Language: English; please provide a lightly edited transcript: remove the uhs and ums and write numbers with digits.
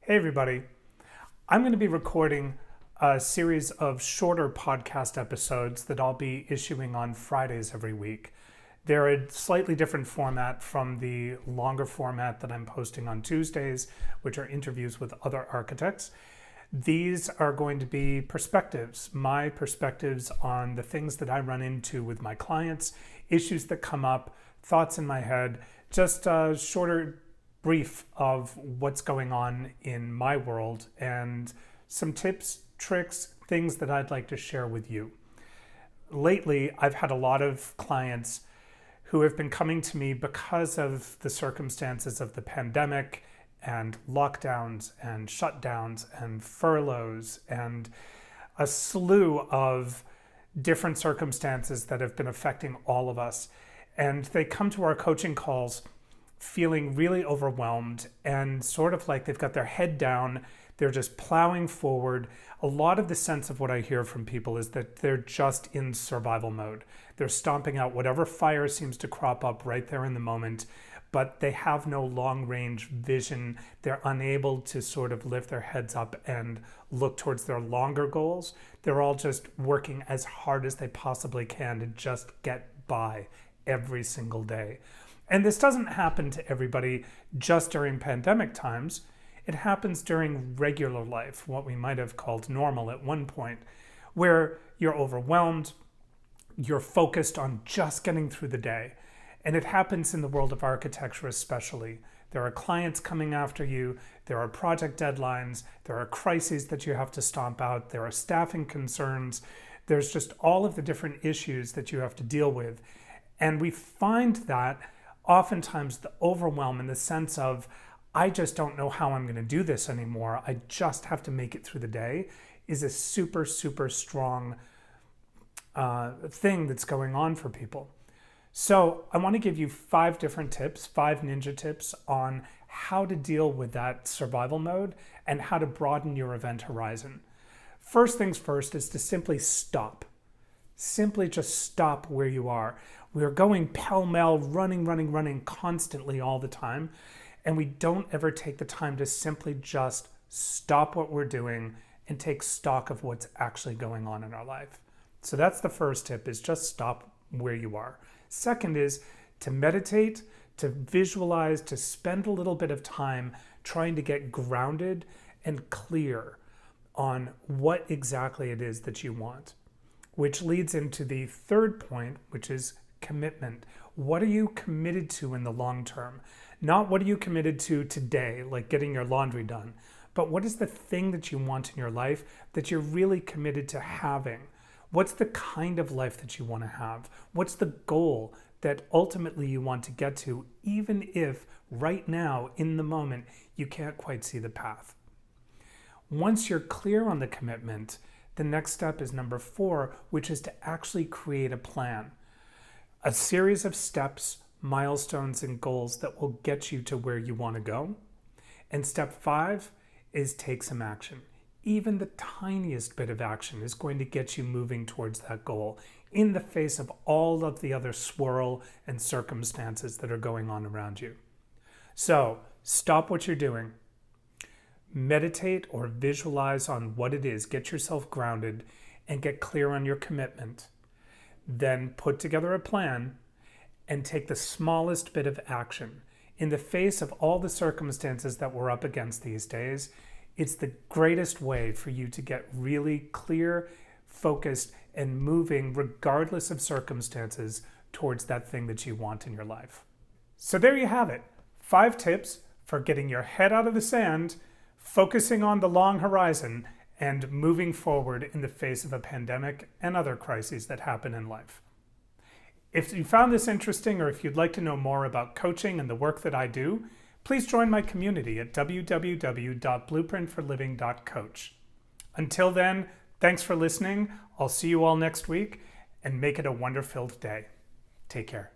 Hey everybody, I'm going to be recording a series of shorter podcast episodes that I'll be issuing on Fridays every week. They're a slightly different format from the longer format that I'm posting on Tuesdays, which are interviews with other architects. These are going to be perspectives, my perspectives on the things that I run into with my clients, issues that come up, thoughts in my head, just a shorter brief of what's going on in my world and some tips, tricks, things that I'd like to share with you. Lately, I've had a lot of clients who have been coming to me because of the circumstances of the pandemic and lockdowns and shutdowns and furloughs and a slew of different circumstances that have been affecting all of us. And they come to our coaching calls feeling really overwhelmed and sort of like they've got their head down, they're just plowing forward. A lot of the sense of what I hear from people is that they're just in survival mode. They're stomping out whatever fire seems to crop up right there in the moment, but they have no long-range vision. They're unable to sort of lift their heads up and look towards their longer goals. They're all just working as hard as they possibly can to just get by every single day. And this doesn't happen to everybody just during pandemic times. It happens during regular life, what we might have called normal at one point, where you're overwhelmed, you're focused on just getting through the day. And it happens in the world of architecture especially. There are clients coming after you, there are project deadlines, there are crises that you have to stomp out, there are staffing concerns, there's just all of the different issues that you have to deal with. And we find that oftentimes the overwhelm in the sense of, I just don't know how I'm going to do this anymore. I just have to make it through the day is a super, super strong thing that's going on for people. So I want to give you 5 different tips, 5 ninja tips on how to deal with that survival mode and how to broaden your event horizon. First things first is to simply stop. Simply just stop where you are. We are going pell-mell, running constantly all the time, and we don't ever take the time to simply just stop what we're doing and take stock of what's actually going on in our life. So that's the first tip, is just stop where you are. Second is to meditate, to visualize, to spend a little bit of time trying to get grounded and clear on what exactly it is that you want. Which leads into the third point, which is commitment. What are you committed to in the long term? Not what are you committed to today, like getting your laundry done, but what is the thing that you want in your life that you're really committed to having? What's the kind of life that you want to have? What's the goal that ultimately you want to get to, even if right now, in the moment, you can't quite see the path? Once you're clear on the commitment, the next step is number 4, which is to actually create a plan. A series of steps, milestones, and goals that will get you to where you want to go. And step 5 is take some action. Even the tiniest bit of action is going to get you moving towards that goal in the face of all of the other swirl and circumstances that are going on around you. So stop what you're doing. Meditate or visualize on what it is. Get yourself grounded and get clear on your commitment. Then put together a plan and take the smallest bit of action. In the face of all the circumstances that we're up against these days, it's the greatest way for you to get really clear, focused, and moving regardless of circumstances towards that thing that you want in your life. So there you have it. 5 tips for getting your head out of the sand, focusing on the long horizon, and moving forward in the face of a pandemic and other crises that happen in life. If you found this interesting, or if you'd like to know more about coaching and the work that I do, please join my community at www.blueprintforliving.coach. Until then, thanks for listening. I'll see you all next week, and make it a wonder-filled day. Take care.